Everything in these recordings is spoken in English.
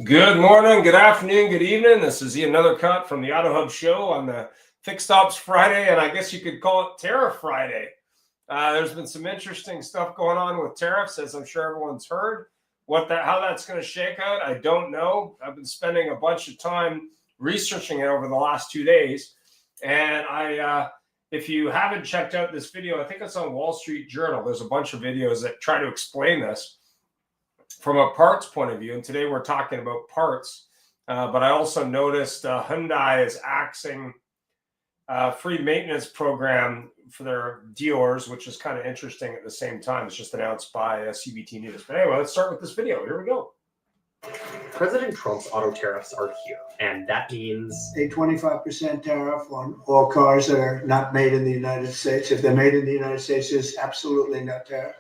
Good morning, good afternoon, good evening. This is another cut from the Auto Hub show on the Fixed Ops Friday, and I guess you could call it Tariff Friday. There's been some interesting stuff going on with tariffs, as I'm sure everyone's heard. How that's going to shake out, I don't know. I've been spending a bunch of time researching it over the last 2 days, and if you haven't checked out this video, I think it's on Wall Street Journal. There's a bunch of videos that try to explain this from a parts point of view, and today we're talking about parts. But I also noticed Hyundai is axing free maintenance program for their dealers, which is kind of interesting at the same time. It's just announced by CBT News. But anyway, let's start with this video. Here we go. President Trump's auto tariffs are here, and that means a 25% tariff on all cars that are not made in the United States. If they're made in the United States, there's absolutely no tariff.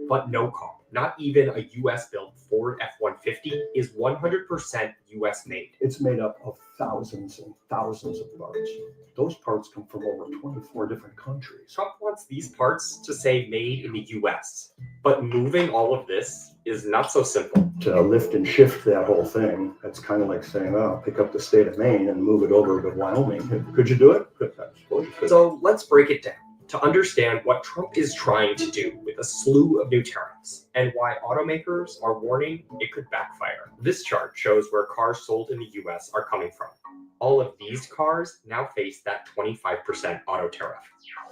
But no car, not even a U.S.-built Ford F-150, is 100% U.S.-made. It's made up of thousands and thousands of parts. Those parts come from over 24 different countries. Trump wants these parts to say made in the U.S., but moving all of this is not so simple. To lift and shift that whole thing, that's kind of like saying, oh, pick up the state of Maine and move it over to Wyoming. Could you do it? I suppose you could. So let's break it down to understand what Trump is trying to do with a slew of new tariffs and why automakers are warning it could backfire. This chart shows where cars sold in the US are coming from. All of these cars now face that 25% auto tariff.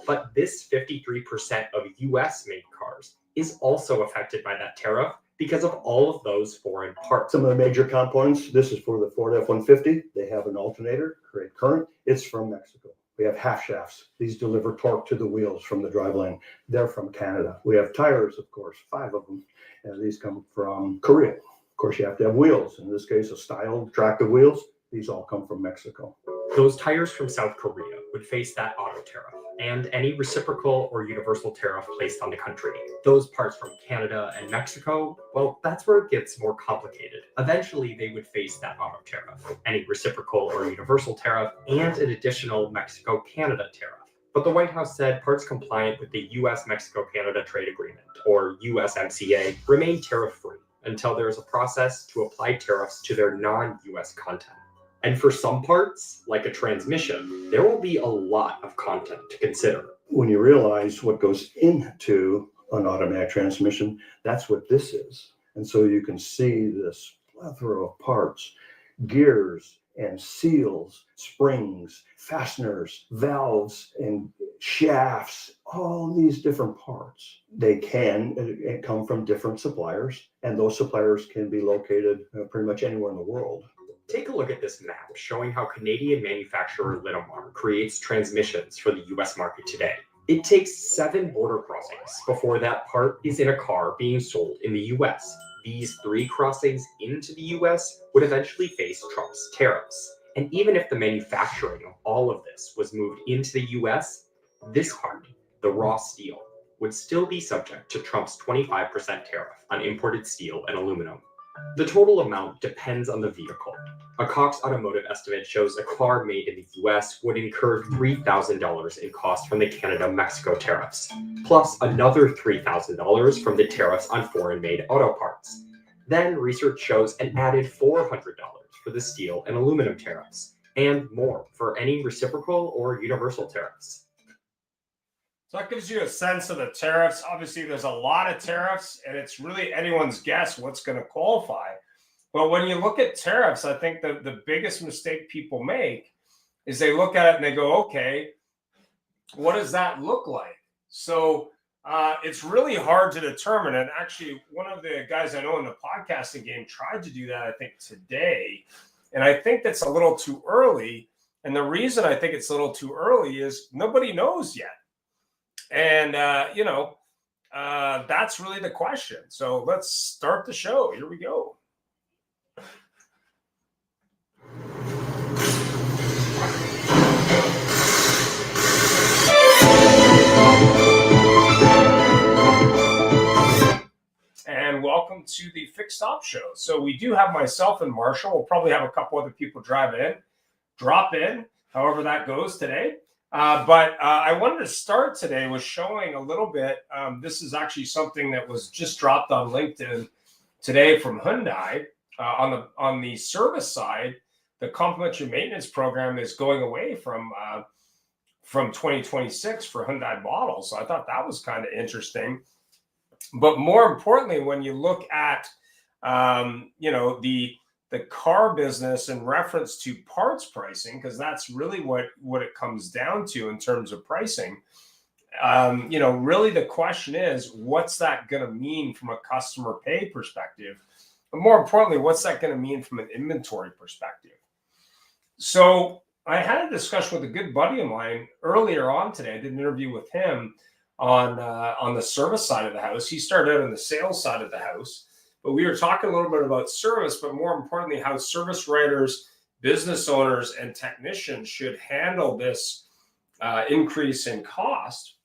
But this 53% of US-made cars is also affected by that tariff because of all of those foreign parts. Some of the major components, this is for the Ford F-150. They have an alternator, create current. It's from Mexico. We have half shafts. These deliver torque to the wheels from the driveline. They're from Canada. We have tires, of course, 5 of them. And these come from Korea. Of course, you have to have wheels. In this case, a styled tractive wheels. These all come from Mexico. Those tires from South Korea would face that auto tariff and any reciprocal or universal tariff placed on the country. Those parts from Canada and Mexico, well, that's where it gets more complicated. Eventually, they would face that auto tariff, any reciprocal or universal tariff, and an additional Mexico-Canada tariff. But the White House said parts compliant with the U.S.-Mexico-Canada Trade Agreement, or USMCA, remain tariff-free until there is a process to apply tariffs to their non-U.S. content. And for some parts, like a transmission, there will be a lot of content to consider. When you realize what goes into an automatic transmission, that's what this is. And so you can see this plethora of parts, gears and seals, springs, fasteners, valves, and shafts, all these different parts. They can come from different suppliers, and those suppliers can be located pretty much anywhere in the world. Take a look at this map showing how Canadian manufacturer Linamar creates transmissions for the US market today. It takes 7 border crossings before that part is in a car being sold in the US. These 3 crossings into the US would eventually face Trump's tariffs. And even if the manufacturing of all of this was moved into the US, this part, the raw steel, would still be subject to Trump's 25% tariff on imported steel and aluminum. The total amount depends on the vehicle. A Cox Automotive estimate shows a car made in the US would incur $3,000 in cost from the Canada-Mexico tariffs, plus another $3,000 from the tariffs on foreign-made auto parts. Then research shows an added $400 for the steel and aluminum tariffs, and more for any reciprocal or universal tariffs. So that gives you a sense of the tariffs. Obviously, there's a lot of tariffs, and it's really anyone's guess what's going to qualify. But when you look at tariffs, I think the biggest mistake people make is they look at it and they go, okay, what does that look like? So it's really hard to determine. And actually, one of the guys I know in the podcasting game tried to do that, I think, today. And I think that's a little too early. And the reason I think it's a little too early is nobody knows yet. And, that's really the question. So let's start the show. Here we go. And welcome to the Fixed Ops Show. So we do have myself and Marshall. We'll probably have a couple other people drop in, however that goes today. But I wanted to start today with showing a little bit. This is actually something that was just dropped on LinkedIn today from Hyundai. On the service side, the complimentary maintenance program is going away from 2026 for Hyundai models. So I thought that was kind of interesting. But more importantly, when you look at the car business in reference to parts pricing, because that's really what it comes down to in terms of pricing. Really the question is, what's that going to mean from a customer pay perspective? But more importantly, what's that going to mean from an inventory perspective? So I had a discussion with a good buddy of mine earlier on today. I did an interview with him on the service side of the house. He started out on the sales side of the house, but we were talking a little bit about service, but more importantly, how service writers, business owners, and technicians should handle this increase in cost.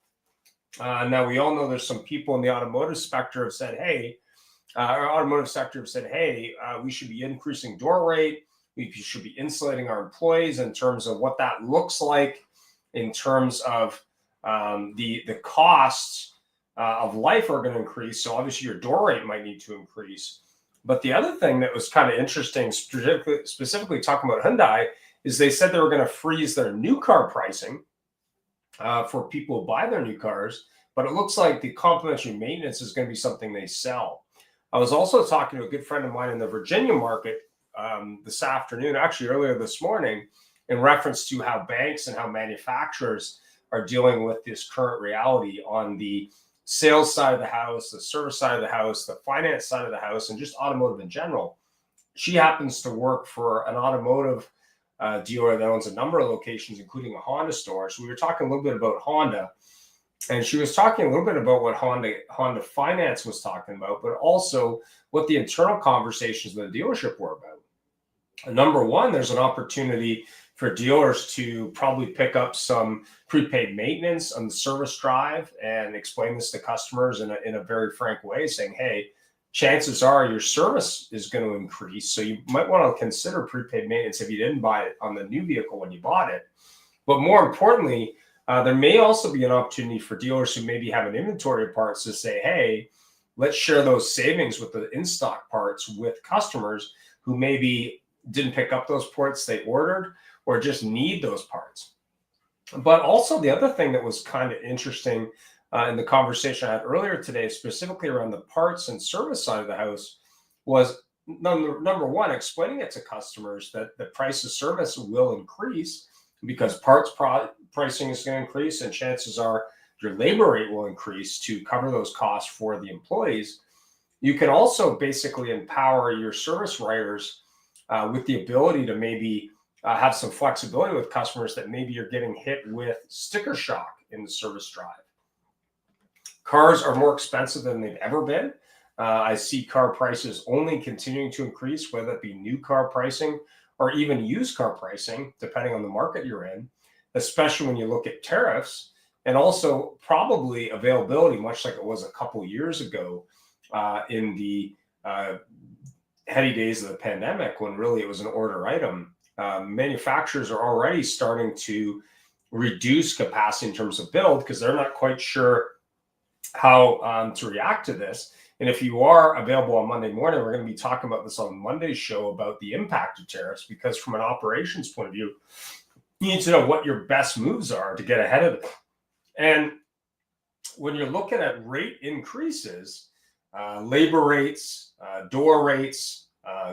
Now, we all know there's some people in the automotive sector have said, hey, we should be increasing door rate. We should be insulating our employees in terms of what that looks like, in terms of the costs of life are going to increase. So obviously your door rate might need to increase. But the other thing that was kind of interesting, specifically talking about Hyundai, is they said they were going to freeze their new car pricing for people who buy their new cars. But it looks like the complimentary maintenance is going to be something they sell. I was also talking to a good friend of mine in the Virginia market this afternoon, actually earlier this morning, in reference to how banks and how manufacturers are dealing with this current reality on the sales side of the house, the service side of the house, the finance side of the house, and just automotive in general. She happens to work for an automotive dealer that owns a number of locations, including a Honda store. So we were talking a little bit about Honda, and she was talking a little bit about what Honda Finance was talking about, but also what the internal conversations in the dealership were about. Number one, there's an opportunity for dealers to probably pick up some prepaid maintenance on the service drive and explain this to customers in a very frank way, saying, hey, chances are your service is going to increase. So you might want to consider prepaid maintenance if you didn't buy it on the new vehicle when you bought it. But more importantly, there may also be an opportunity for dealers who maybe have an inventory of parts to say, hey, let's share those savings with the in-stock parts with customers who maybe didn't pick up those parts they ordered or just need those parts. But also the other thing that was kind of interesting in the conversation I had earlier today, specifically around the parts and service side of the house, was number one, explaining it to customers that the price of service will increase because parts pricing is going to increase, and chances are your labor rate will increase to cover those costs for the employees. You can also basically empower your service writers with the ability to maybe have some flexibility with customers that maybe you're getting hit with sticker shock in the service drive. Cars are more expensive than they've ever been. I see car prices only continuing to increase, whether it be new car pricing or even used car pricing, depending on the market you're in, especially when you look at tariffs and also probably availability, much like it was a couple years ago in the heady days of the pandemic, when really it was an order item. Manufacturers are already starting to reduce capacity in terms of build because they're not quite sure how to react to this. And if you are available on Monday morning, we're going to be talking about this on Monday's show about the impact of tariffs, because from an operations point of view, you need to know what your best moves are to get ahead of it. And when you're looking at rate increases, labor rates, door rates,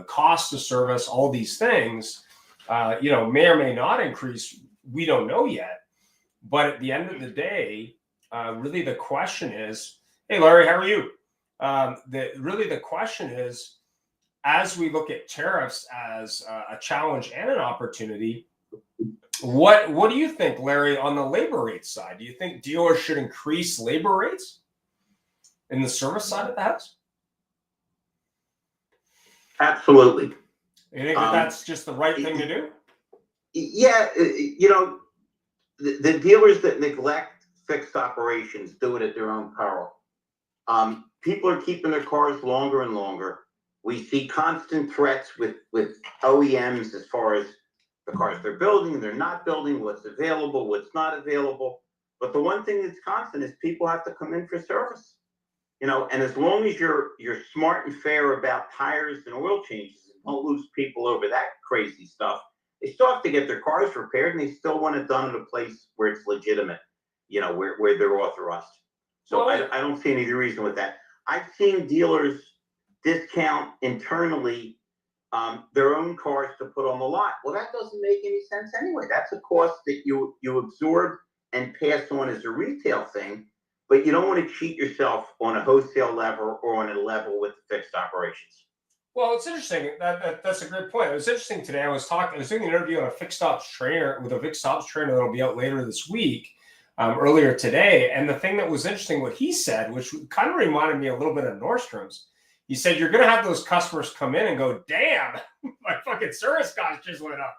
cost of service, all these things, may or may not increase. We don't know yet. But at the end of the day, really the question is, hey, Larry, how are you? The question is, as we look at tariffs as a challenge and an opportunity, what do you think, Larry, on the labor rate side? Do you think dealers should increase labor rates in the service side of the house? Absolutely. You think that's just the right thing to do? Yeah, the dealers that neglect fixed operations do it at their own peril. People are keeping their cars longer and longer. We see constant threats with OEMs as far as the cars they're building, they're not building, what's available, what's not available. But the one thing that's constant is people have to come in for service. And as long as you're smart and fair about tires and oil changes and don't lose people over that crazy stuff, they still have to get their cars repaired and they still want it done at a place where it's legitimate, where they're authorized. So I don't see any reason with that. I've seen dealers discount internally their own cars to put on the lot. Well, that doesn't make any sense anyway. That's a cost that you absorb and pass on as a retail thing, but you don't want to cheat yourself on a wholesale level or on a level with fixed operations. Well, it's interesting. That's a great point. It was interesting today. I was doing an interview on a fixed ops trainer with a fixed ops trainer that'll be out later this week, earlier today. And the thing that was interesting, what he said, which kind of reminded me a little bit of Nordstrom's, he said, you're going to have those customers come in and go, damn, my fucking service costs just went up.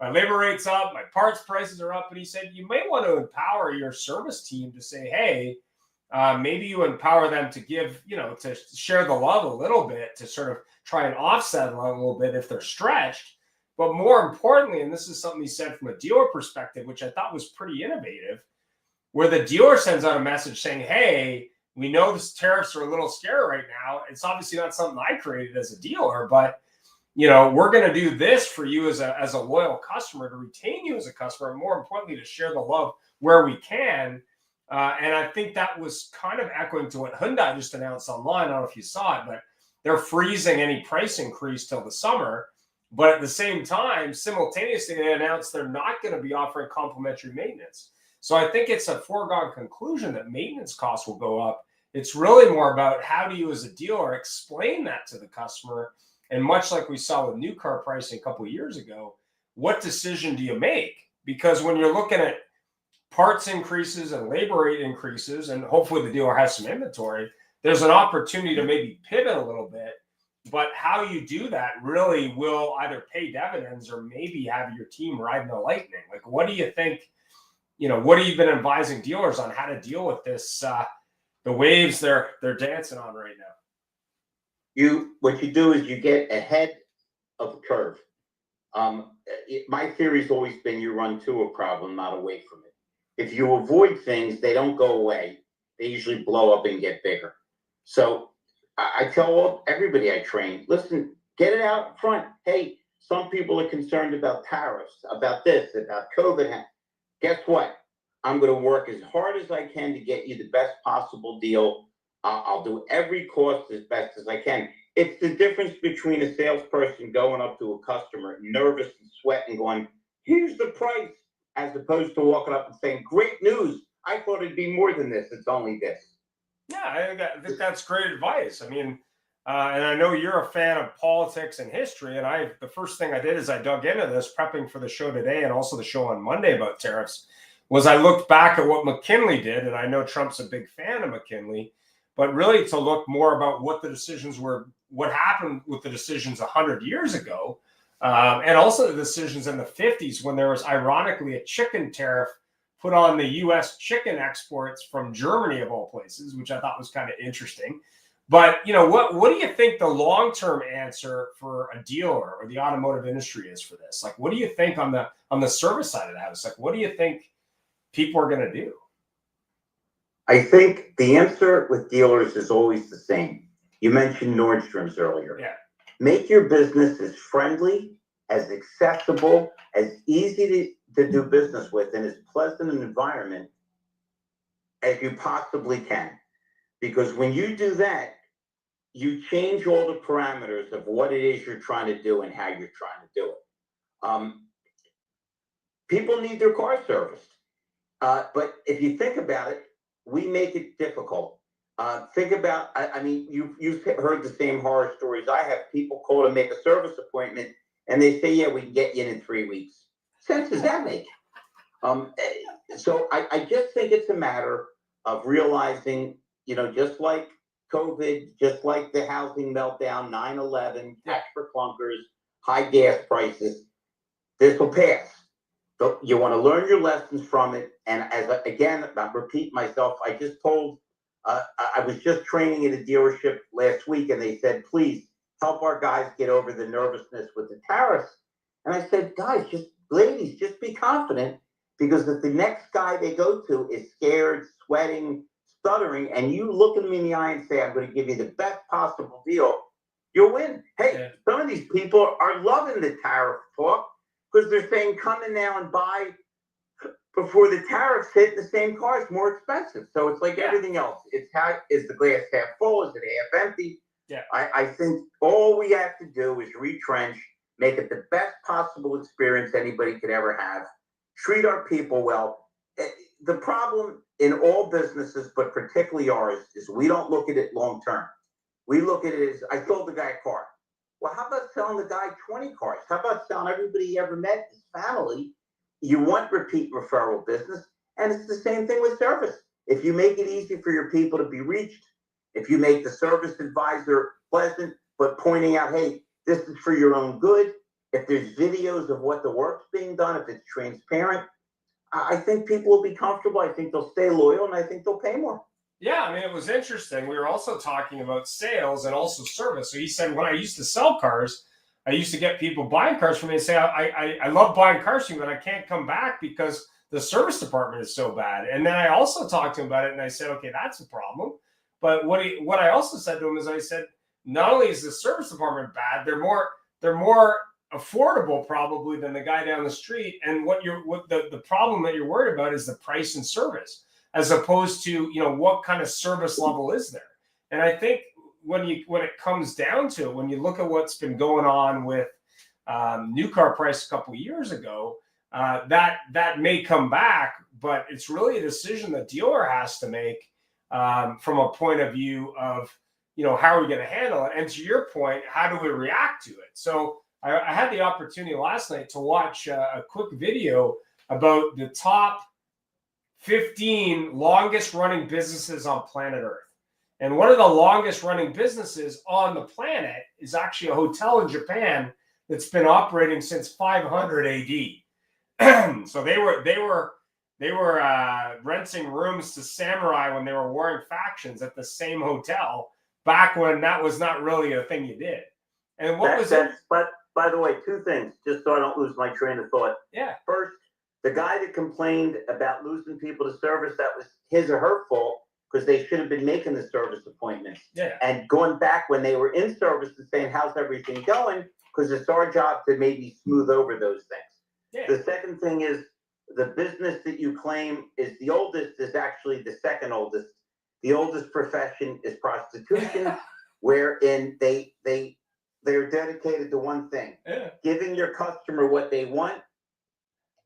My labor rate's up. My parts prices are up. And he said, you may want to empower your service team to say, hey, maybe you empower them to give, to share the love a little bit, to sort of try and offset a little bit if they're stretched. But more importantly, and this is something he said from a dealer perspective, which I thought was pretty innovative, where the dealer sends out a message saying, hey, we know the tariffs are a little scary right now. It's obviously not something I created as a dealer, but we're going to do this for you as a loyal customer, to retain you as a customer, and more importantly, to share the love where we can. And I think that was kind of echoing to what Hyundai just announced online. I don't know if you saw it, but they're freezing any price increase till the summer. But at the same time, simultaneously, they announced they're not going to be offering complimentary maintenance. So I think it's a foregone conclusion that maintenance costs will go up. It's really more about how do you as a dealer explain that to the customer. And much like we saw with new car pricing a couple of years ago, what decision do you make? Because when you're looking at parts increases and labor rate increases, and hopefully the dealer has some inventory, there's an opportunity to maybe pivot a little bit. But how you do that really will either pay dividends or maybe have your team riding the lightning. Like, what do you think? What have you been advising dealers on how to deal with this? The waves they're dancing on right now. What you do is you get ahead of the curve. My theory's always been you run to a problem, not away from it. If you avoid things, they don't go away. They usually blow up and get bigger. So I tell everybody I train, listen, get it out front. Hey, some people are concerned about tariffs, about this, about COVID. Guess what? I'm going to work as hard as I can to get you the best possible deal. I'll do every cost as best as I can. It's the difference between a salesperson going up to a customer, nervous and sweating, going, here's the price, as opposed to walking up and saying, great news. I thought it'd be more than this. It's only this. Yeah, I think that's great advice. I mean, and I know you're a fan of politics and history. And the first thing I did is I dug into this, prepping for the show today and also the show on Monday about tariffs, was I looked back at what McKinley did. And I know Trump's a big fan of McKinley, but really to look more about what the decisions were, what happened with the decisions 100 years ago, and also the decisions in the 50s when there was ironically a chicken tariff put on the U.S. chicken exports from Germany, of all places, which I thought was kind of interesting. But, what do you think the long-term answer for a dealer or the automotive industry is for this? Like, what do you think on the service side of the house? Like, what do you think people are going to do? I think the answer with dealers is always the same. You mentioned Nordstrom's earlier. Yeah. Make your business as friendly, as accessible, as easy to do business with, and as pleasant an environment as you possibly can. Because when you do that, you change all the parameters of what it is you're trying to do and how you're trying to do it. People need their car serviced. But if you think about it, we make it difficult. Think about, you've heard the same horror stories I have. People call to make a service appointment and they say, yeah, we can get you in 3 weeks. Sense does that make? So I just think it's a matter of realizing, just like COVID, just like the housing meltdown, 9/11, tax for clunkers, high gas prices, this will pass. So you want to learn your lessons from it. And I'm repeating myself. I just told, I was just training at a dealership last week and they said, please help our guys get over the nervousness with the tariffs. And I said, guys, ladies, just be confident, because if the next guy they go to is scared, sweating, stuttering and you look at me in the eye and say, I'm going to give you the best possible deal, you'll win. Hey, some of these people are loving the tariff talk because they're saying, come in now and buy before the tariffs hit. The same car is more expensive. So it's like everything else. It's how is the glass half full? Is it half empty? Yeah. I think all we have to do is retrench, make it the best possible experience anybody could ever have, treat our people well. The problem in all businesses, but particularly ours, is we don't look at it long term. We look at it as, I sold the guy a car. Well, how about selling the guy 20 cars? How about selling everybody he ever met, his family? You want repeat referral business, and it's the same thing with service. If you make it easy for your people to be reached, if you make the service advisor pleasant, but pointing out, hey, this is for your own good, if there's videos of what the work's being done, if it's transparent, I think people will be comfortable. I think they'll stay loyal, and I think they'll pay more. Yeah, I mean, it was interesting. We were also talking about sales and also service. So he said, when I used to sell cars, I used to get people buying cars from me and say, I love buying cars from you, but I can't come back because the service department is so bad. And then I also talked to him about it, and I said, okay, that's a problem. But what I also said to him is, I said, not only is the service department bad, they're more affordable probably than the guy down the street. And the problem that you're worried about is the price and service, as opposed to, what kind of service level is there. And I think when it comes down to it, when you look at what's been going on with new car price a couple of years ago, that may come back, but it's really a decision the dealer has to make from a point of view of, how are we going to handle it? And to your point, how do we react to it? So I had the opportunity last night to watch a quick video about the top 15 longest running businesses on planet Earth. And one of the longest running businesses on the planet is actually a hotel in Japan that's been operating since 500 AD. So they were renting rooms to samurai when they were warring factions at the same hotel back when that was not really a thing you did. And But by the way, two things, just so I don't lose my train of thought. Yeah. First, the guy that complained about losing people to service, that was his or her fault, because they should have been making the service appointments. Yeah. And going back when they were in service and saying, how's everything going? Because it's our job to maybe smooth over those things. Yeah. The second thing is, the business that you claim is the oldest is actually the second oldest. The oldest profession is prostitution, wherein they're dedicated to one thing, giving your customer what they want,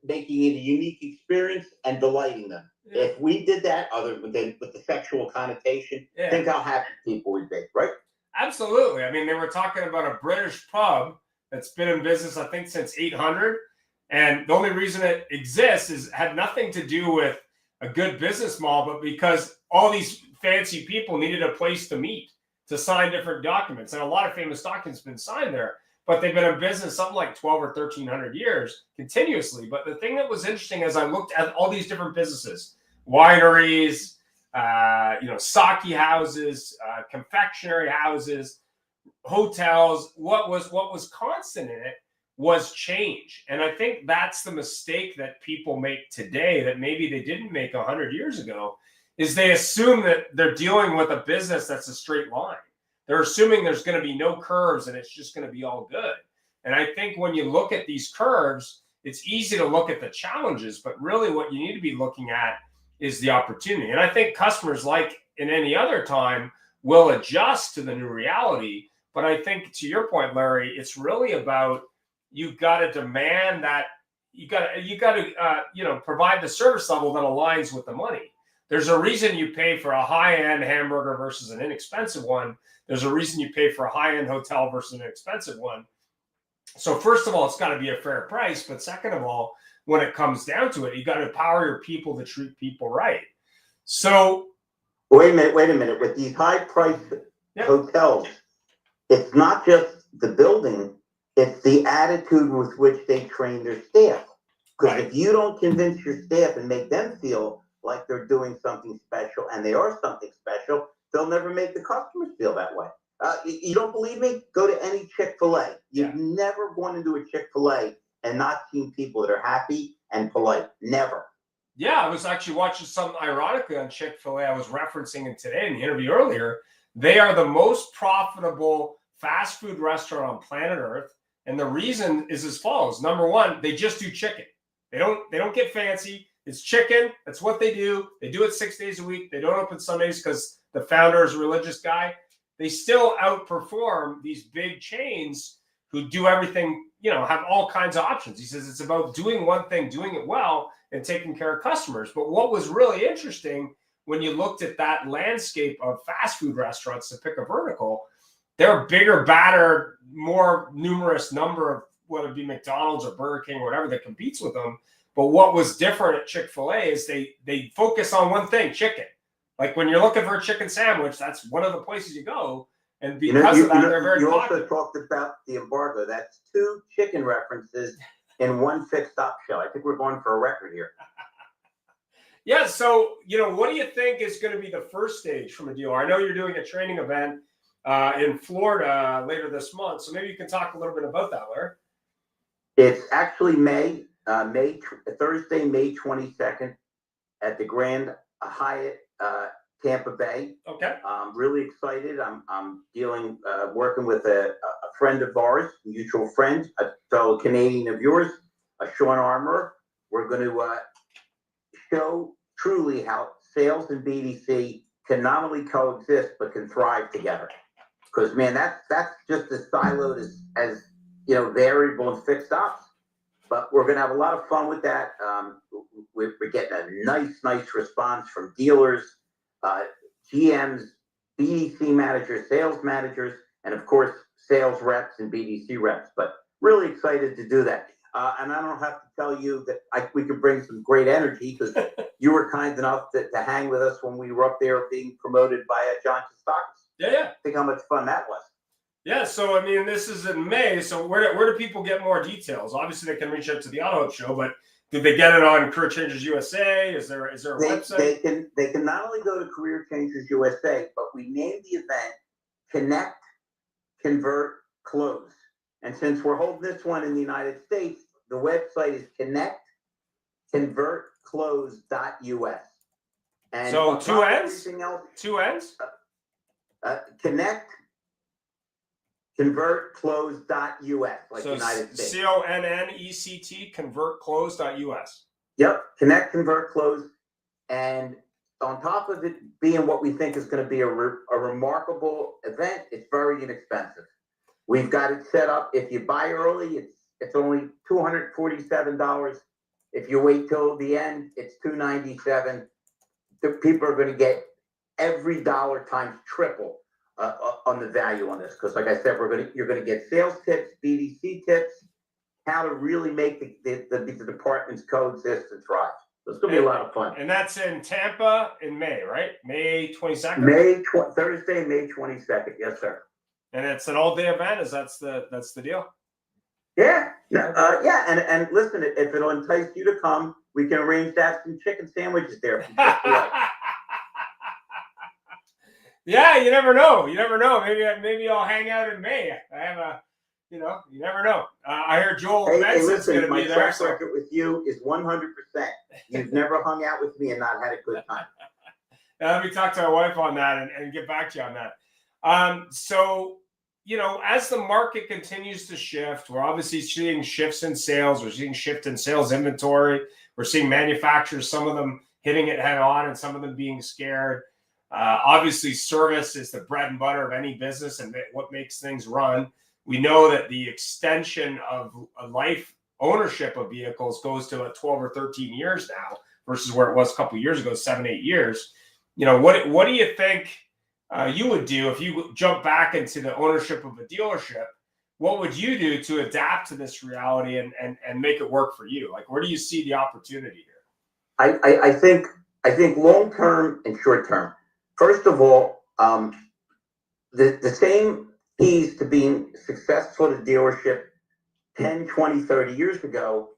making it a unique experience, and delighting them. Yeah. If we did that, other than with the sexual connotation, think how happy people would be, right? Absolutely. I mean, they were talking about a British pub that's been in business, I think, since 800. And the only reason it exists had nothing to do with a good business model, but because all these fancy people needed a place to meet, to sign different documents. And a lot of famous documents have been signed there, but they've been in business something like 12 or 1300 years continuously. But the thing that was interesting as I looked at all these different businesses, wineries, sake houses, confectionery houses, hotels, what was constant in it was change. And I think that's the mistake that people make today that maybe they didn't make 100 years ago, is they assume that they're dealing with a business that's a straight line. They're assuming there's going to be no curves and it's just going to be all good. And I think when you look at these curves, it's easy to look at the challenges, but really what you need to be looking at is the opportunity. And I think customers, like in any other time, will adjust to the new reality. But I think, to your point, Larry, it's really about, you've got to demand that you got to provide the service level that aligns with the money. There's a reason you pay for a high-end hamburger versus an inexpensive one. There's a reason you pay for a high-end hotel versus an expensive one. So first of all, it's got to be a fair price. But second of all, when it comes down to it, you got to empower your people to treat people right. So wait a minute. With these high-priced hotels, it's not just the building, it's the attitude with which they train their staff. Because if you don't convince your staff and make them feel like they're doing something special, and they are something special, they'll never make the customers feel that way. You don't believe me? Go to any Chick-fil-A. You've never gone into a Chick-fil-A and not seen people that are happy and polite. Never. Yeah, I was actually watching something ironically on Chick-fil-A. I was referencing it today in the interview earlier. They are the most profitable fast food restaurant on planet Earth. And the reason is as follows. Number one, they just do chicken. They don't get fancy. It's chicken. That's what they do. They do it 6 days a week. They don't open Sundays because the founder is a religious guy. They still outperform these big chains who do everything, have all kinds of options. He says it's about doing one thing, doing it well, and taking care of customers. But what was really interesting when you looked at that landscape of fast food restaurants, to pick a vertical, they're bigger, badder, more numerous number of, whether it be McDonald's or Burger King or whatever, that competes with them. But what was different at Chick-fil-A is they focus on one thing, chicken. Like when you're looking for a chicken sandwich, that's one of the places you go. And because of that, they're very popular. You also talked about the embargo. That's 2 chicken references in one fixed op show. I think we're going for a record here. Yeah. So, what do you think is going to be the first stage from a deal? I know you're doing a training event in Florida later this month. So maybe you can talk a little bit about that, Larry. It's actually Thursday, May 22nd at the Grand Hyatt, Tampa Bay. Okay. I'm really excited. I'm working with a friend of ours, mutual friend, a fellow Canadian of yours, Sean Armour. We're going to show truly how sales and BDC can not only coexist but can thrive together. Because man, that's just as siloed as variable and fixed ops. But we're going to have a lot of fun with that. We're getting a nice response from dealers, GMs, BDC managers, sales managers, and of course, sales reps and BDC reps. But really excited to do that. And I don't have to tell you that we could bring some great energy because you were kind enough to hang with us when we were up there being promoted by John Kostakis. Yeah. Think how much fun that was. Yeah, so I mean, this is in May. So where do people get more details? Obviously, they can reach out to the Auto Hub Show, but did they get it on Career Changers USA? Is there a website? They can not only go to Career Changers USA, but we named the event Connect, Convert, Close. And since we're holding this one in the United States, the website is connectconvertclose.us. And so 2 N's? Else, 2 N's? Connect, convertclose.us, like so United States. CONNECT, convertclose.us. Yep, Connect, Convert, Close. And on top of it being what we think is going to be a remarkable event, it's very inexpensive. We've got it set up. If you buy early, it's only $247. If you wait till the end, it's $297. The people are going to get every dollar times triple on the value on this, because like I said, you're going to get sales tips, BDC tips, how to really make the departments coexist and thrive. So it's going to be a lot of fun. And that's in Tampa in May, right? May 22nd. Thursday, May 22nd. Yes, sir. And it's an all-day event. That's the deal. Yeah, and listen, if it'll entice you to come, we can arrange to have some chicken sandwiches there. Yeah, you never know. Maybe I'll hang out in May. I have you never know. I hear Joel Benson's going to be there. My track record with you is 100%. You've never hung out with me and not had a good time. Let me talk to my wife on that and get back to you on that. So, as the market continues to shift, we're obviously seeing shifts in sales. We're seeing shift in sales inventory. We're seeing manufacturers, some of them hitting it head on and some of them being scared. Obviously, service is the bread and butter of any business and what makes things run. We know that the extension of a life ownership of vehicles goes to 12 or 13 years now versus where it was a couple of years ago, 7-8 years. What do you think you would do if you jump back into the ownership of a dealership? What would you do to adapt to this reality and make it work for you? Like, where do you see the opportunity here? I think long term and short term. First of all, the same keys to being successful at a dealership 10, 20, 30 years ago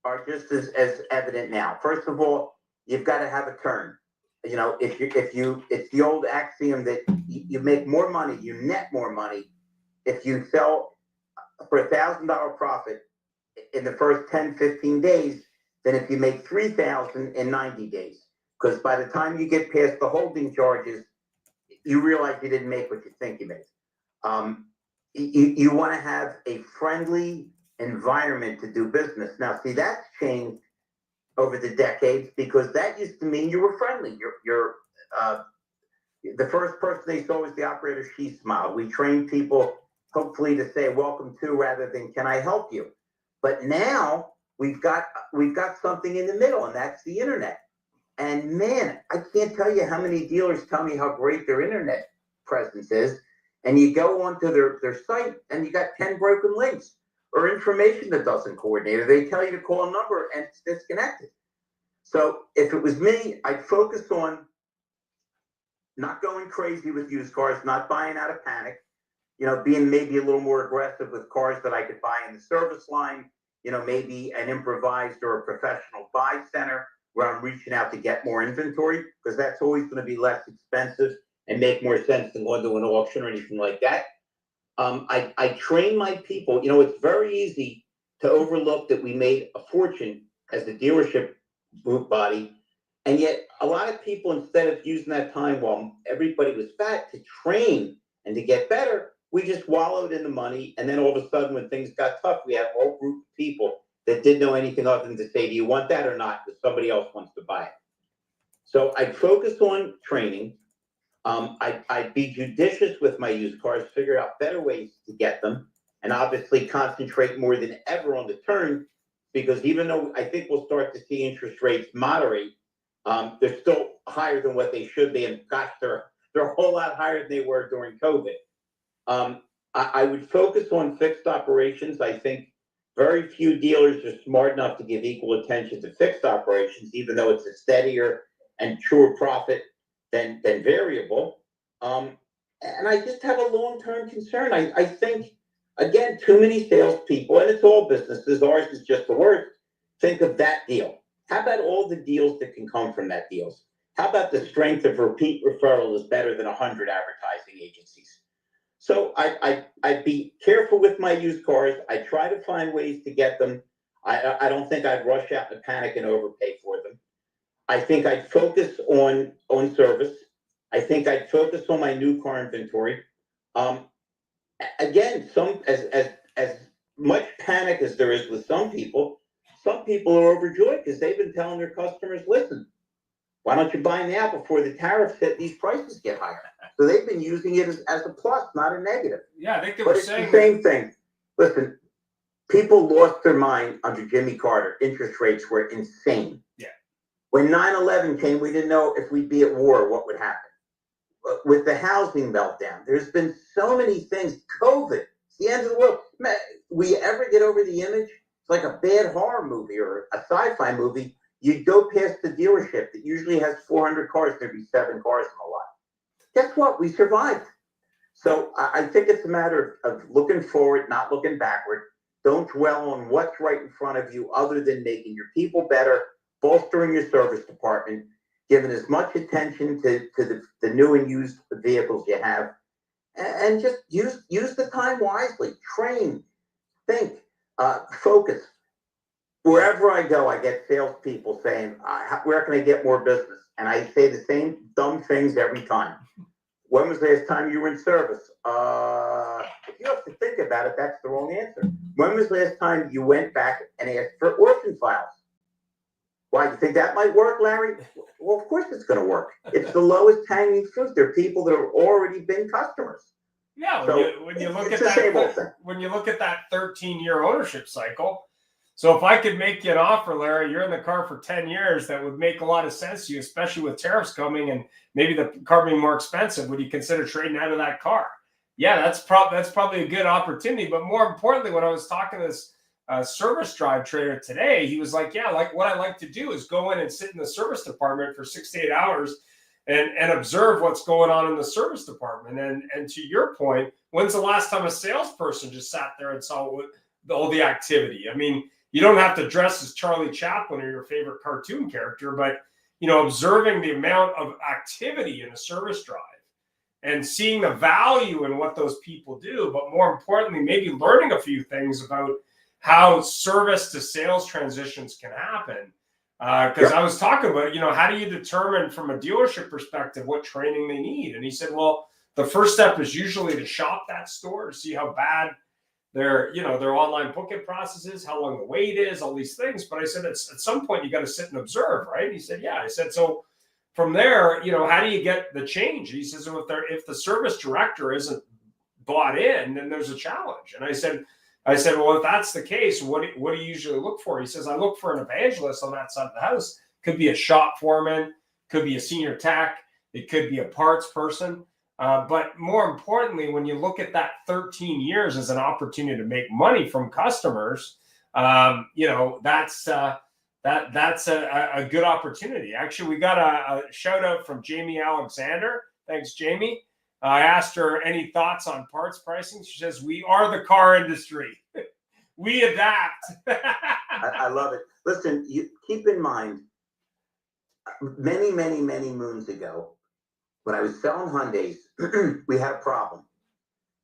are just as evident now. First of all, you've got to have a turn. It's the old axiom that you make more money, you net more money if you sell for $1,000 profit in the first 10, 15 days than if you make 3,000 in 90 days. Because by the time you get past the holding charges, you realize you didn't make what you think you made. You want to have a friendly environment to do business. Now, see, that's changed over the decades, because that used to mean you were friendly. The first person they saw was the operator. She smiled. We trained people hopefully to say welcome to rather than can I help you. But now we've got something in the middle, and that's the internet. And man, I can't tell you how many dealers tell me how great their internet presence is. And you go onto their site and you got 10 broken links or information that doesn't coordinate, or they tell you to call a number and it's disconnected. So if it was me, I'd focus on not going crazy with used cars, not buying out of panic, being maybe a little more aggressive with cars that I could buy in the service line, maybe an improvised or a professional buy center where I'm reaching out to get more inventory, because that's always going to be less expensive and make more sense than going to an auction or anything like that. I train my people. It's very easy to overlook that we made a fortune as a dealership group body. And yet a lot of people, instead of using that time while everybody was fat to train and to get better, we just wallowed in the money. And then all of a sudden, when things got tough, we had a whole group of people that didn't know anything other than to say, do you want that or not? Because somebody else wants to buy it. So I focused on training. I'd be judicious with my used cars, figure out better ways to get them, and obviously concentrate more than ever on the turn, because even though I think we'll start to see interest rates moderate, they're still higher than what they should be. And gosh, they're a whole lot higher than they were during COVID. I would focus on fixed operations. I think very few dealers are smart enough to give equal attention to fixed operations, even though it's a steadier and truer profit than variable. And I just have a long-term concern. I think, again, too many salespeople, and it's all businesses, ours is just the worst, think of that deal. How about all the deals that can come from that deals? How about the strength of repeat referral is better than 100 advertising agencies? So I'd be careful with my used cars. I try to find ways to get them. I don't think I'd rush out in a panic and overpay for them. I think I'd focus on service. I think I'd focus on my new car inventory. Again, as much panic as there is with some people are overjoyed because they've been telling their customers, listen, why don't you buy now before the tariffs hit, these prices get higher? So they've been using it as a plus, not a negative. Yeah, I think they But were it's saying the same thing. Listen, people lost their mind under Jimmy Carter. Interest rates were insane. Yeah. When 9/11 came, we didn't know if we'd be at war, what would happen. With the housing meltdown, there's been so many things. COVID, it's the end of the world. We ever get over the image? It's like a bad horror movie or a sci-fi movie. You'd go past the dealership that usually has 400 cars, there'd be 7 cars in the lot. Guess what? We survived. So I think it's a matter of looking forward, not looking backward. Don't dwell on what's right in front of you other than making your people better, bolstering your service department, giving as much attention to the new and used vehicles you have, and just use the time wisely. Train, think, focus. Wherever I go, I get salespeople saying, where can I get more business? And I say the same dumb things every time. When was the last time you were in service? If you have to think about it, that's the wrong answer. When was the last time you went back and asked for orphan files? Why, you think that might work, Larry? Well, of course it's going to work. It's the lowest hanging fruit. There are people that have already been customers. Yeah, when you look at that 13-year ownership cycle. So if I could make you an offer, Larry, you're in the car for 10 years, that would make a lot of sense to you, especially with tariffs coming and maybe the car being more expensive. Would you consider trading out of that car? Yeah, that's probably a good opportunity. But more importantly, when I was talking to this service drive trader today, he was like, yeah, like what I like to do is go in and sit in the service department for 6 to 8 hours and observe what's going on in the service department. And to your point, when's the last time a salesperson just sat there and saw all the activity? I mean, you don't have to dress as Charlie Chaplin or your favorite cartoon character, but observing the amount of activity in a service drive and seeing the value in what those people do, but more importantly, maybe learning a few things about how service to sales transitions can happen. Because I was talking about, how do you determine from a dealership perspective what training they need? And he said, well, the first step is usually to shop that store to see how bad their online booking process is, how long the wait is, all these things. But I said, at some point you got to sit and observe, right? He said, yeah. I said, so from there, how do you get the change? He says, well, if the service director isn't bought in, then there's a challenge. And I said, well, if that's the case, what do you usually look for? He says, I look for an evangelist on that side of the house. Could be a shop foreman, could be a senior tech, it could be a parts person. But more importantly, when you look at that 13 years as an opportunity to make money from customers, that's a good opportunity. Actually, we got a shout out from Jamie Alexander. Thanks, Jamie. I asked her any thoughts on parts pricing. She says, we are the car industry. We adapt. I love it. Listen, you keep in mind, many, many, many moons ago, when I was selling Hyundais, we had a problem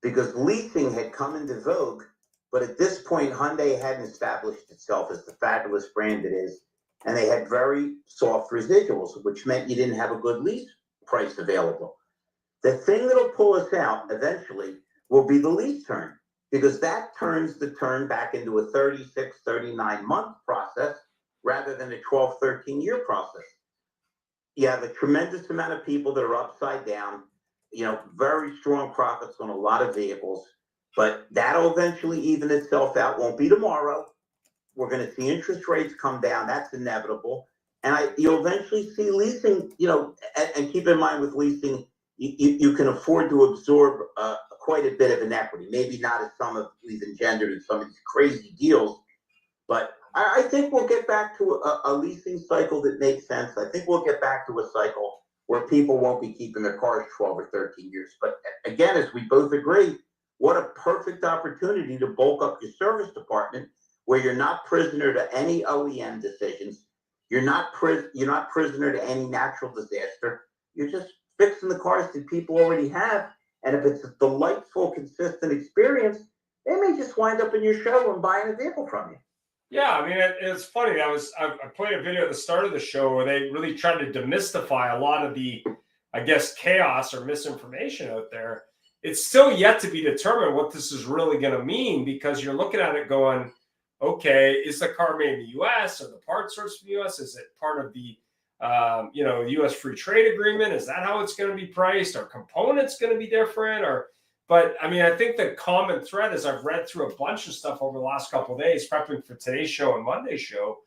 because leasing had come into vogue. But at this point, Hyundai hadn't established itself as the fabulous brand it is. And they had very soft residuals, which meant you didn't have a good lease price available. The thing that'll pull us out eventually will be the lease turn, because that turns the turn back into a 36, 39-month process rather than a 12, 13-year process. You have a tremendous amount of people that are upside down, very strong profits on a lot of vehicles, but that'll eventually even itself out. Won't be tomorrow. We're going to see interest rates come down. That's inevitable. And you'll eventually see leasing, and keep in mind with leasing, you can afford to absorb quite a bit of inequity. Maybe not as some of we've engendered in some of these crazy deals, but I think we'll get back to a leasing cycle that makes sense. I think we'll get back to a cycle where people won't be keeping their cars 12 or 13 years. But again, as we both agree, what a perfect opportunity to bulk up your service department, where you're not prisoner to any OEM decisions. You're not prisoner to any natural disaster. You're just fixing the cars that people already have. And if it's a delightful, consistent experience, they may just wind up in your showroom buying a vehicle from you. Yeah, I mean, it's funny. I played a video at the start of the show where they really tried to demystify a lot of the, I guess, chaos or misinformation out there. It's still yet to be determined what this is really going to mean, because you're looking at it going, okay, is the car made in the U.S.? Are the parts sourced from the U.S.? Is it part of the, U.S. free trade agreement? Is that how it's going to be priced? Are components going to be different? But I mean, I think the common thread is I've read through a bunch of stuff over the last couple of days, prepping for today's show and Monday's show.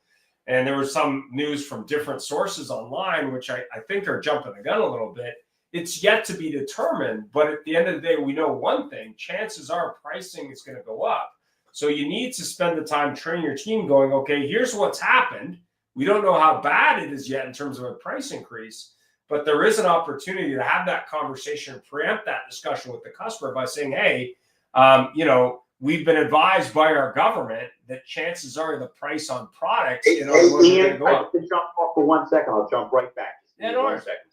And there was some news from different sources online, which I think are jumping the gun a little bit. It's yet to be determined. But at the end of the day, we know one thing: chances are pricing is going to go up. So you need to spend the time training your team going, okay, here's what's happened. We don't know how bad it is yet in terms of a price increase. But there is an opportunity to have that conversation and preempt that discussion with the customer by saying, hey, we've been advised by our government that chances are the price on products, Ian, go up. I can jump off for 1 second. I'll jump right back. Yeah, no worries. 1 second.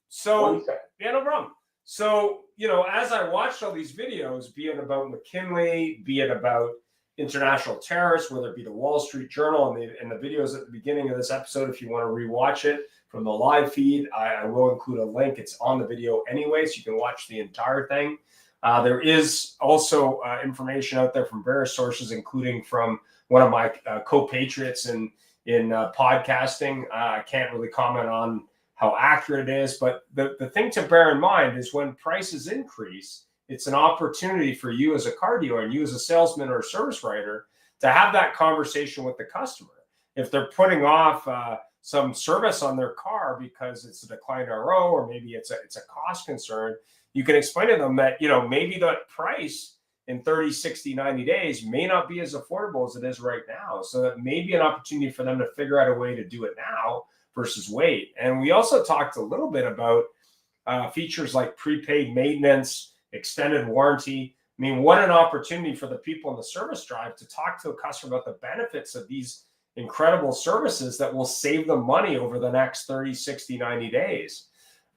So, 1 second. yeah, no problem. So, as I watched all these videos, be it about McKinley, be it about international tariffs, whether it be the Wall Street Journal and the videos at the beginning of this episode, if you want to rewatch it from the live feed, I will include a link. It's on the video anyway, so you can watch the entire thing. There is also information out there from various sources, including from one of my co-patriots in podcasting. I can't really comment on how accurate it is, but the thing to bear in mind is when prices increase, it's an opportunity for you as a car dealer and you as a salesman or a service writer to have that conversation with the customer. If they're putting off some service on their car because it's a declined RO, or maybe it's a cost concern, you can explain to them that, maybe that price in 30, 60, 90 days may not be as affordable as it is right now. So that may be an opportunity for them to figure out a way to do it now versus wait. And we also talked a little bit about features like prepaid maintenance, extended warranty. I mean, what an opportunity for the people in the service drive to talk to a customer about the benefits of these incredible services that will save them money over the next 30, 60, 90 days.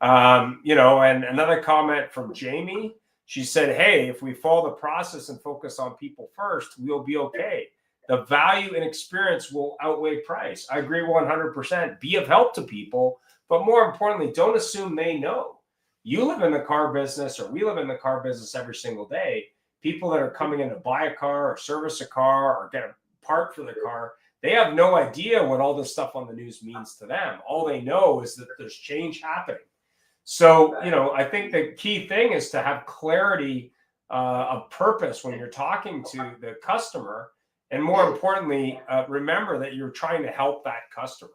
And another comment from Jamie, she said, hey, if we follow the process and focus on people first, we'll be okay. the value and experience will outweigh price. I agree 100%. Be of help to people, but more importantly, don't assume they know. You live in the car business, or we live in the car business every single day. People that are coming in to buy a car or service a car or get a part for the car, they have no idea what all this stuff on the news means to them. All they know is that there's change happening. So, I think the key thing is to have clarity of purpose when you're talking to the customer. And more importantly, remember that you're trying to help that customer.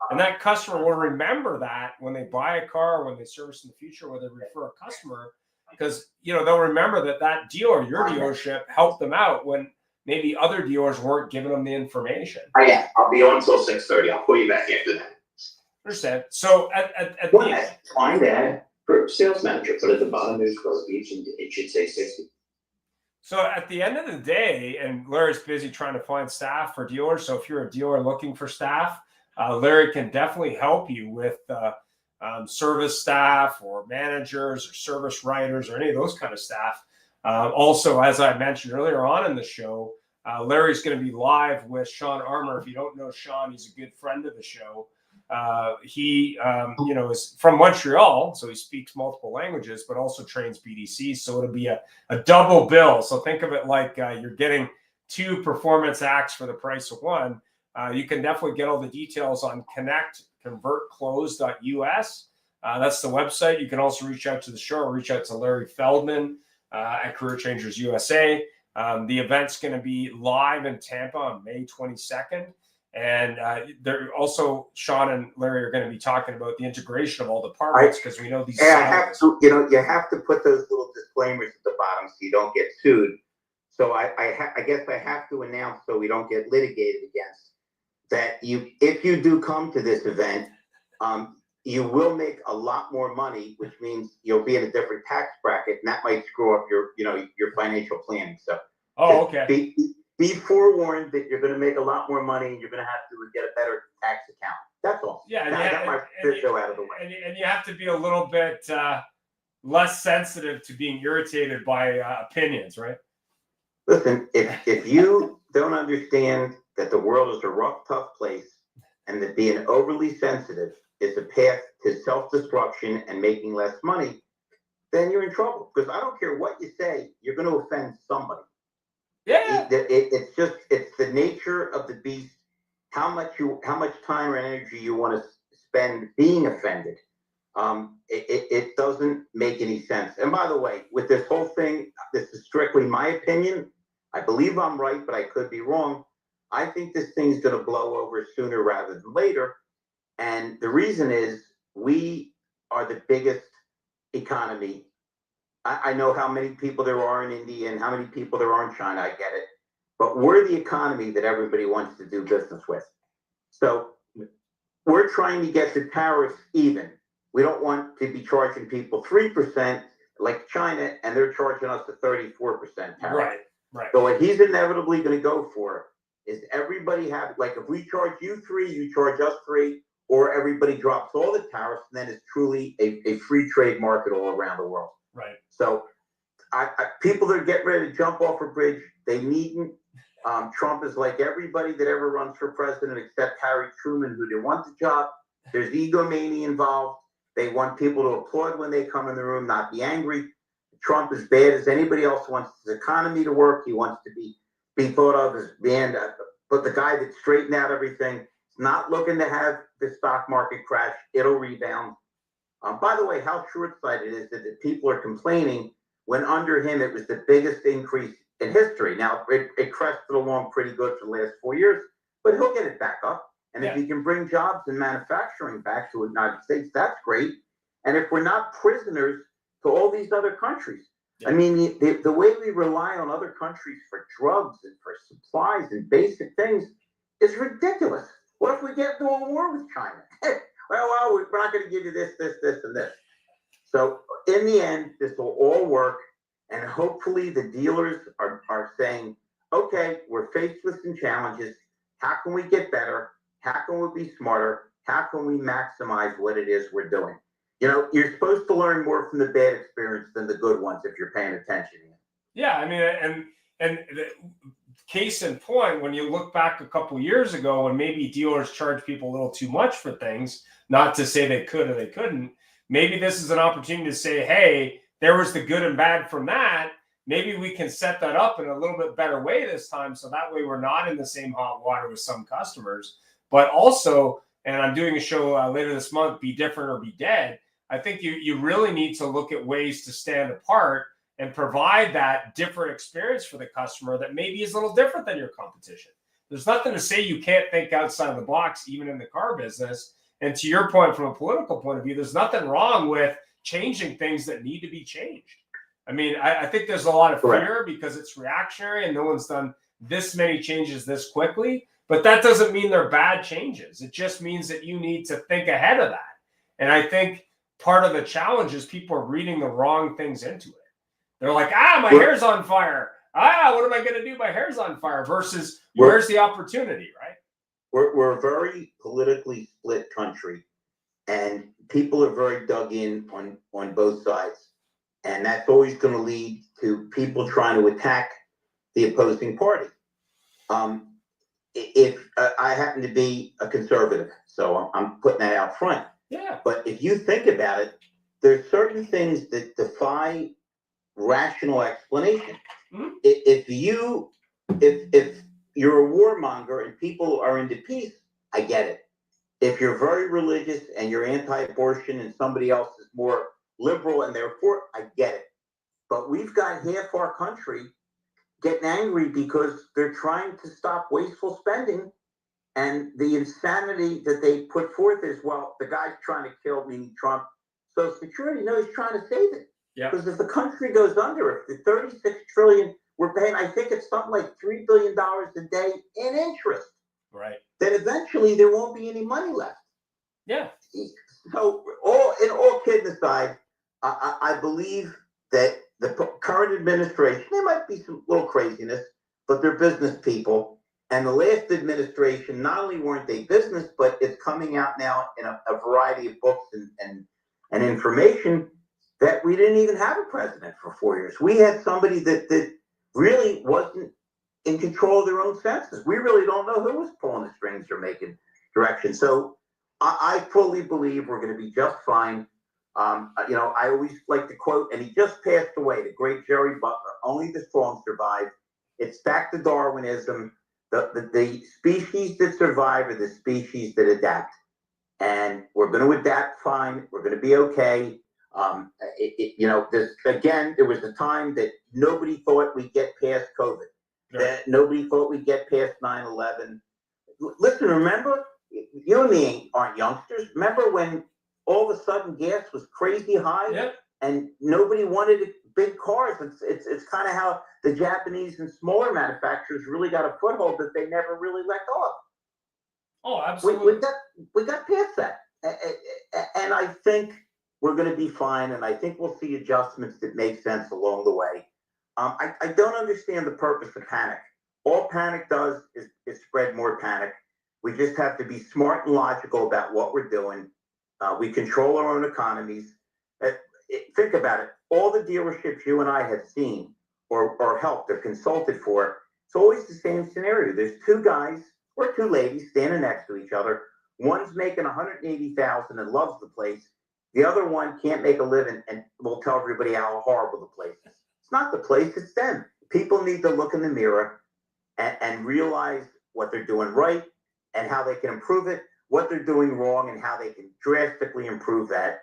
And that customer will remember that when they buy a car, when they service in the future, or they refer a customer, because they'll remember that dealer, your dealership, helped them out when maybe other dealers weren't giving them the information. Yeah, I'll be on until 6:30. I'll call you back after that. Understand? So at Well, the that's fine, Dad. For sales manager, put at the bottom there's Grove Beach and it should say 60. So at the end of the day, and Larry's busy trying to find staff for dealers. So if you're a dealer looking for staff, Larry can definitely help you with service staff or managers or service writers or any of those kind of staff. Also, as I mentioned earlier on in the show, Larry's going to be live with Sean Armour. If you don't know Sean, he's a good friend of the show. He is from Montreal, so he speaks multiple languages, but also trains BDCs. So it'll be a double bill. So think of it like you're getting two performance acts for the price of one. You can definitely get all the details on connectconvertclose.us. That's the website. You can also reach out to the show or reach out to Larry Feldman at Career Changers USA. The event's going to be live in Tampa on May 22nd. And they're also, Sean and Larry are going to be talking about the integration of all departments, because we know these. And I have to, you have to put those little disclaimers at the bottom so you don't get sued. So I guess I have to announce, so we don't get litigated against, that if you do come to this event, you will make a lot more money, which means you'll be in a different tax bracket, and that might screw up your financial planning. So, okay. Be forewarned that you're going to make a lot more money and you're going to have to get a better tax account. That's all. Yeah, I got my show out of the way. And you have to be a little bit less sensitive to being irritated by opinions, right? Listen, if you don't understand that the world is a rough, tough place, and that being overly sensitive is a path to self-destruction and making less money, then you're in trouble. Because I don't care what you say, you're going to offend somebody. Yeah. It's the nature of the beast. How much time or energy you want to spend being offended. It doesn't make any sense. And by the way, with this whole thing, this is strictly my opinion. I believe I'm right, but I could be wrong. I think this thing's going to blow over sooner rather than later. And the reason is we are the biggest economy. I know how many people there are in India and how many people there are in China. I get it. But we're the economy that everybody wants to do business with. So we're trying to get the tariffs even. We don't want to be charging people 3% like China, and they're charging us a 34% tariff. Right. So what he's inevitably going to go for is everybody have, like, if we charge you 3, you charge us 3, or everybody drops all the tariffs, and then it's truly a free trade market all around the world. Right. So people that get ready to jump off a bridge, they needn't. Trump is like everybody that ever runs for president except Harry Truman, who didn't want the job. There's egomania involved. They want people to applaud when they come in the room, not be angry. Trump is bad as anybody else wants his economy to work. He wants to be thought of as being but the guy that straightened out everything. He's not looking to have the stock market crash. It'll rebound. By the way, how short-sighted is it that people are complaining when under him it was the biggest increase in history? Now, it crested along pretty good for the last 4 years, but he'll get it back up. And if he can bring jobs and manufacturing back to the United States, that's great. And if we're not prisoners to all these other countries, I mean, the way we rely on other countries for drugs and for supplies and basic things is ridiculous. What if we get into a war with China? Well, we're not going to give you this, and this. So in the end, this will all work. And hopefully the dealers are saying, okay, we're faced with some challenges. How can we get better? How can we be smarter? How can we maximize what it is we're doing? You're supposed to learn more from the bad experience than the good ones if you're paying attention. Yeah, I mean, and case in point, when you look back a couple years ago when maybe dealers charged people a little too much for things, not to say they could or they couldn't, maybe this is an opportunity to say, hey, there was the good and bad from that. Maybe we can set that up in a little bit better way this time. So that way we're not in the same hot water with some customers. But also, and I'm doing a show later this month, Be Different or Be Dead. I think you really need to look at ways to stand apart and provide that different experience for the customer that maybe is a little different than your competition. There's nothing to say you can't think outside the box, even in the car business. And to your point, from a political point of view, there's nothing wrong with changing things that need to be changed. I mean, I think there's a lot of fear because it's reactionary and no one's done this many changes this quickly. But that doesn't mean they're bad changes. It just means that you need to think ahead of that. And I think part of the challenge is people are reading the wrong things into it. They're like, my hair's on fire. What am I going to do? My hair's on fire versus where's the opportunity, right? We're a very politically split country, and people are very dug in on both sides. And that's always going to lead to people trying to attack the opposing party. If I happen to be a conservative, so I'm putting that out front. Yeah. But if you think about it, there's certain things that defy rational explanation. Mm-hmm. If you're a warmonger and people are into peace, I get it. If you're very religious and you're anti-abortion and somebody else is more liberal and therefore, I get it. But we've got half our country getting angry because they're trying to stop wasteful spending, and the insanity that they put forth is, well, the guy's trying to kill, meaning Trump, Social Security. No, he's trying to save it. Because if the country goes under, if the 36 trillion we're paying, I think it's something like $3 billion a day in interest. Right. Then eventually there won't be any money left. Yeah. So all kidding aside, I believe that the current administration, there might be some little craziness, but they're business people. And the last administration, not only weren't they business, but it's coming out now in a variety of books and information that we didn't even have a president for 4 years. We had somebody that really wasn't in control of their own senses. We really don't know who was pulling the strings or making direction. So I fully believe we're going to be just fine. I always like to quote, and he just passed away, the great Jerry Butler, only the strong survive. It's back to Darwinism. The species that survive are the species that adapt. And we're going to adapt fine. We're going to be okay. There was a time that nobody thought we'd get past COVID. Sure. That nobody thought we'd get past 9/11. Listen, remember, you and me aren't youngsters. Remember when all of a sudden gas was crazy high, and nobody wanted big cars? It's kind of how the Japanese and smaller manufacturers really got a foothold that they never really let go of. Oh, absolutely. We got past that, and I think we're going to be fine. And I think we'll see adjustments that make sense along the way. I don't understand the purpose of panic. All panic does is spread more panic. We just have to be smart and logical about what we're doing. We control our own economies. Think about it. All the dealerships you and I have seen or helped or consulted for, it's always the same scenario. There's two guys or two ladies standing next to each other. One's making $180,000 and loves the place. The other one can't make a living and will tell everybody how horrible the place is. It's not the place, it's them. People need to look in the mirror and realize what they're doing right and how they can improve it, what they're doing wrong and how they can drastically improve that,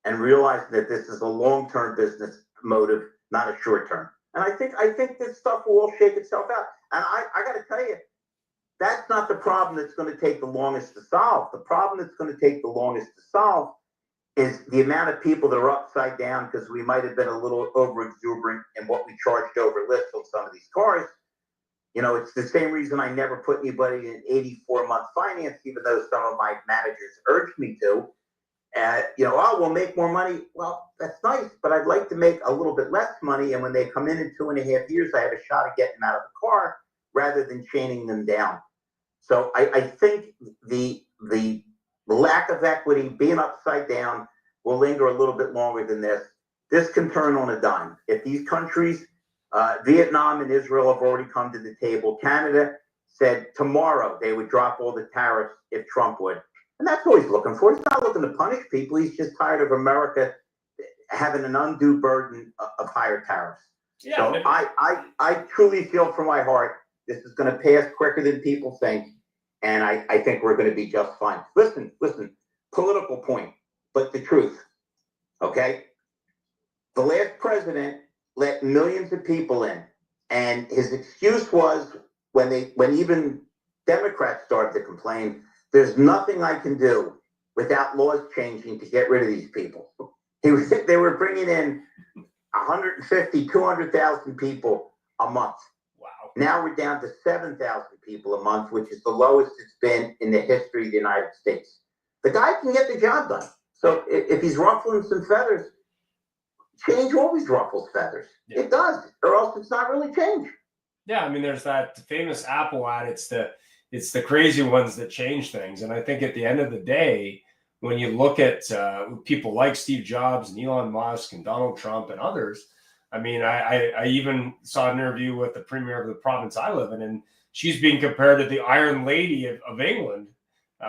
and realize that this is a long-term business motive, not a short-term. And I think this stuff will all shake itself out. And I got to tell you, that's not the problem that's going to take the longest to solve. The problem that's going to take the longest to solve is the amount of people that are upside down because we might have been a little over exuberant in what we charged over list on some of these cars. It's the same reason I never put anybody in 84-month finance, even though some of my managers urged me to. We'll make more money. Well, that's nice, but I'd like to make a little bit less money. And when they come in 2.5 years, I have a shot at getting them out of the car rather than chaining them down. So I think the lack of equity, being upside down, will linger a little bit longer than this. This can turn on a dime. If these countries Vietnam and Israel have already come to the table. Canada said tomorrow they would drop all the tariffs if Trump would. And that's what he's looking for. He's not looking to punish people. He's just tired of America having an undue burden of higher tariffs. Yeah, so I truly feel from my heart this is going to pass quicker than people think. And I think we're going to be just fine. Listen, political point, but the truth, okay? The last president let millions of people in. And his excuse was when even Democrats started to complain, there's nothing I can do without laws changing to get rid of these people. They were bringing in 150, 200,000 people a month. Wow. Now we're down to 7,000 people a month, which is the lowest it's been in the history of the United States. The guy can get the job done. So if he's ruffling some feathers, change always ruffles feathers. Yeah. It does, or else it's not really change. Yeah, I mean, there's that famous Apple ad. It's the crazy ones that change things. And I think at the end of the day, when you look at people like Steve Jobs and Elon Musk and Donald Trump and others, I mean, I even saw an interview with the premier of the province I live in, and she's being compared to the Iron Lady of England,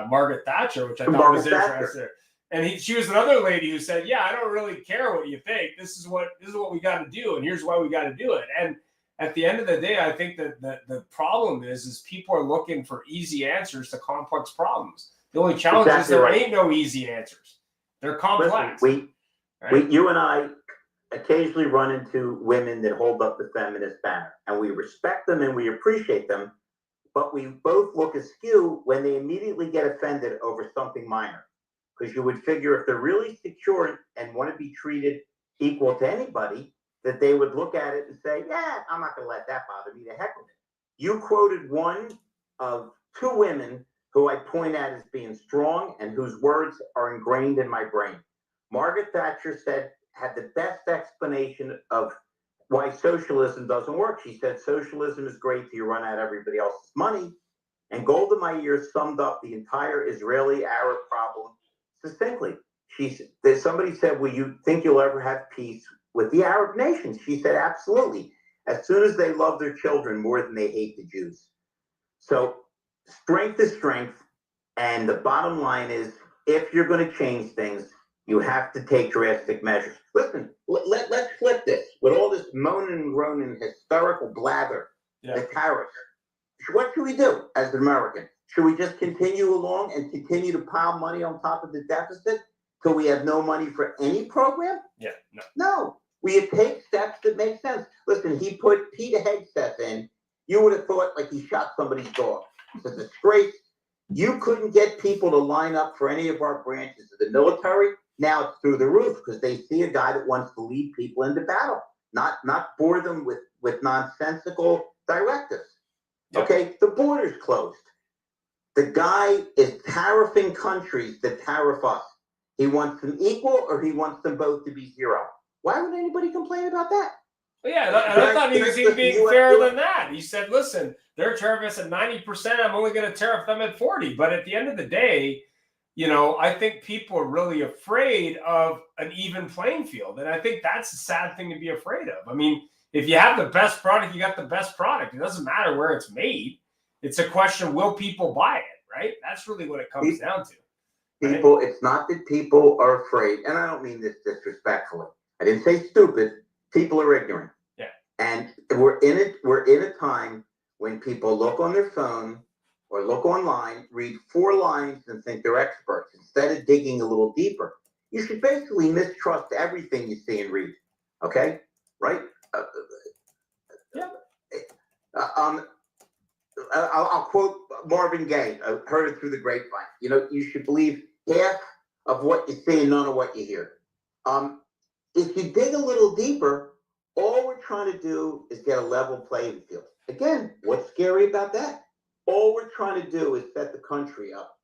Margaret Thatcher, which I thought was interesting. And she was another lady who said, "Yeah, I don't really care what you think. This is what we got to do, and here's why we got to do it." And at the end of the day, I think that the problem is people are looking for easy answers to complex problems. The only challenge is there ain't no easy answers. They're complex. Listen, you and I occasionally run into women that hold up the feminist banner, and we respect them and we appreciate them, but we both look askew when they immediately get offended over something minor. Because you would figure if they're really secure and want to be treated equal to anybody, that they would look at it and say, yeah, I'm not going to let that bother me. The heck with it. You quoted one of two women who I point at as being strong and whose words are ingrained in my brain. Margaret Thatcher had the best explanation of why socialism doesn't work. She said socialism is great till you run out of everybody else's money. And Golda Meir summed up the entire Israeli-Arab problem succinctly. Somebody said, will you think you'll ever have peace with the Arab nations? She said, absolutely. As soon as they love their children more than they hate the Jews. So strength is strength. And the bottom line is, if you're going to change things, you have to take drastic measures. Listen, let's flip this. With all this moaning and groaning, hysterical blather, the tariffs. What should we do as an American? Should we just continue along and continue to pile money on top of the deficit till we have no money for any program? Yeah, no. We take steps that make sense. Listen, he put Peter Hegseth in. You would have thought like he shot somebody's dog. It's a disgrace. You couldn't get people to line up for any of our branches of the military. Now it's through the roof because they see a guy that wants to lead people into battle, not bore them with nonsensical directives. Yep. Okay, the border's closed. The guy is tariffing countries that tariff us. He wants them equal or he wants them both to be zero. Why would anybody complain about that? Well, yeah, I thought he was even being fairer than that. He said, listen, they're tariffing us at 90%. I'm only going to tariff them at 40%. But at the end of the day, you know, I think people are really afraid of an even playing field. And I think that's a sad thing to be afraid of. I mean, if you have the best product, you got the best product. It doesn't matter where it's made. It's a question, will people buy it, right? That's really what it comes down to. Right? People, it's not that people are afraid, and I don't mean this disrespectfully. I didn't say stupid. People are ignorant. Yeah. And we're in a time when people look on their phone or look online, read 4 lines and think they're experts instead of digging a little deeper. You should basically mistrust everything you see and read. Okay? Right? I'll quote Marvin Gaye. I heard it through the grapevine. You know, you should believe half of what you see and none of what you hear. If you dig a little deeper, all we're trying to do is get a level playing field. Again, what's scary about that? All we're trying to do is set the country up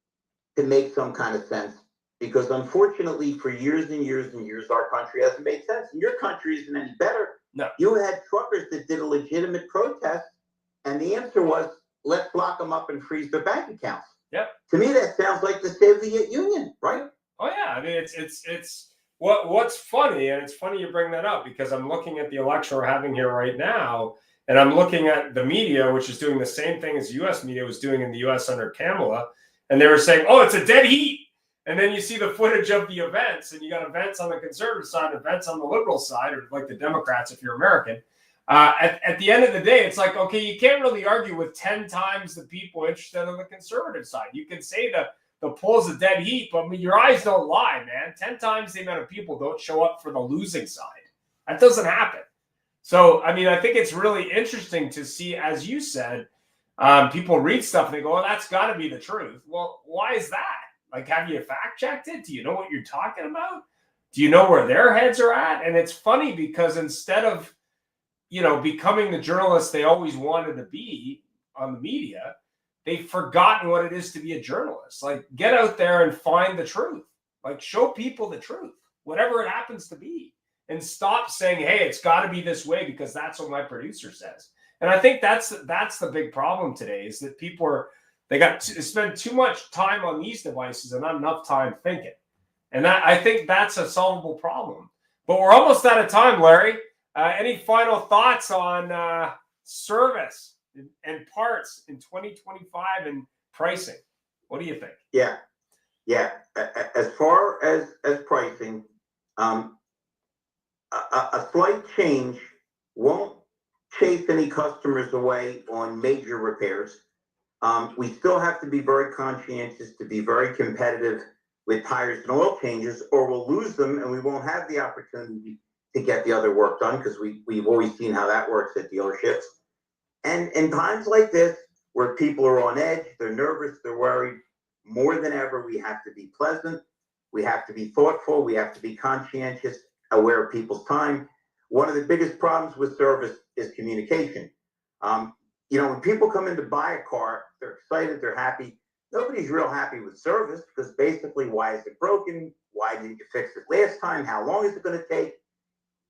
to make some kind of sense. Because unfortunately, for years and years and years, our country hasn't made sense. And your country isn't any better. No. You had truckers that did a legitimate protest, and the answer was, let's lock them up and freeze their bank accounts. Yep. To me, that sounds like the Soviet Union, right? Oh yeah, I mean it's What's funny, and it's funny you bring that up because I'm looking at the election we're having here right now, and I'm looking at the media, which is doing the same thing as U.S. media was doing in the U.S. under Kamala, and they were saying, "Oh, it's a dead heat," and then you see the footage of the events, and you got events on the conservative side, events on the liberal side, or like the Democrats if you're American. At the end of the day, it's like, okay, you can't really argue with 10 times the people interested on the conservative side. You can say that the poll's a dead heat, but I mean, your eyes don't lie, man. 10 times the amount of people don't show up for the losing side. That doesn't happen. So, I mean, I think it's really interesting to see, as you said, people read stuff and they go, "Oh, that's got to be the truth." Well, why is that? Like, have you fact checked it? Do you know what you're talking about? Do you know where their heads are at? And it's funny because instead of, becoming the journalists they always wanted to be on the media, they've forgotten what it is to be a journalist. Like, get out there and find the truth. Like, show people the truth, whatever it happens to be, and stop saying, "Hey, it's got to be this way because that's what my producer says." And I think that's the big problem today is that people spend too much time on these devices and not enough time thinking. And I think that's a solvable problem. But we're almost out of time, Larry. Any final thoughts on service and parts in 2025 and pricing? What do you think? Yeah. As far as pricing, a slight change won't chase any customers away on major repairs. We still have to be very conscientious to be very competitive with tires and oil changes, or we'll lose them and we won't have the opportunity to get the other work done because we've always seen how that works at dealerships. And in times like this, where people are on edge, they're nervous, they're worried, more than ever, we have to be pleasant, we have to be thoughtful, we have to be conscientious, aware of people's time. One of the biggest problems with service is communication. When people come in to buy a car, they're excited, they're happy. Nobody's real happy with service because basically, why is it broken? Why didn't you fix it last time? How long is it going to take?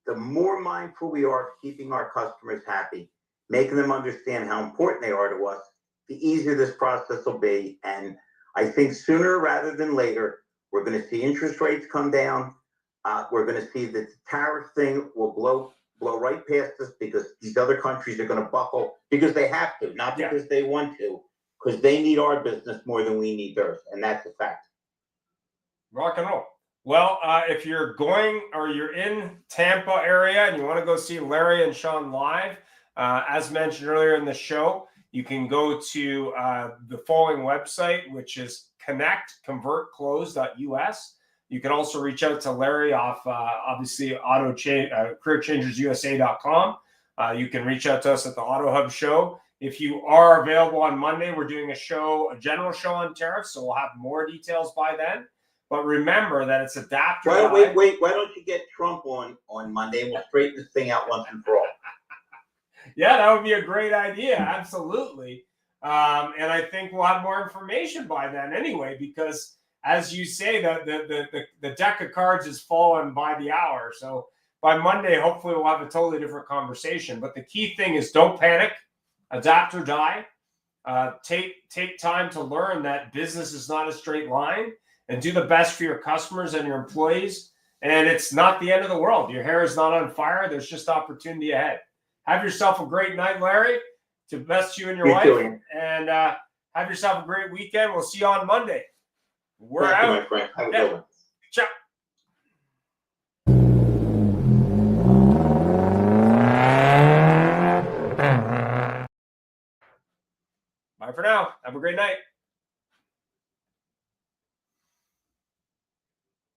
The more mindful we are of keeping our customers happy, making them understand how important they are to us, the easier this process will be. And I think sooner rather than later, we're going to see interest rates come down. We're going to see that the tariff thing will blow right past us because these other countries are going to buckle because they have to, not because they want to, because they need our business more than we need theirs. And that's a fact. Rock and roll. Well, if you're going or you're in Tampa area and you want to go see Larry and Sean live, as mentioned earlier in the show, you can go to the following website, which is connectconvertclose.us. You can also reach out to Larry off, obviously, careerchangersusa.com. You can reach out to us at the Auto Hub Show. If you are available on Monday, we're doing a general show on tariffs, so we'll have more details by then. But remember that it's adapter. Wait. Why don't you get Trump on Monday and we'll straighten this thing out once and for all? Yeah, that would be a great idea. Absolutely. And I think we'll have more information by then anyway, because as you say, the deck of cards is fallen by the hour. So by Monday, hopefully we'll have a totally different conversation. But the key thing is don't panic, adapt or die. Take time to learn that business is not a straight line, and do the best for your customers and your employees. And it's not the end of the world. Your hair is not on fire. There's just opportunity ahead. Have yourself a great night, Larry. To best you and your wife. Too. And have yourself a great weekend. We'll see you on Monday. We're Thank out. you, my friend. Have a good one. Ciao.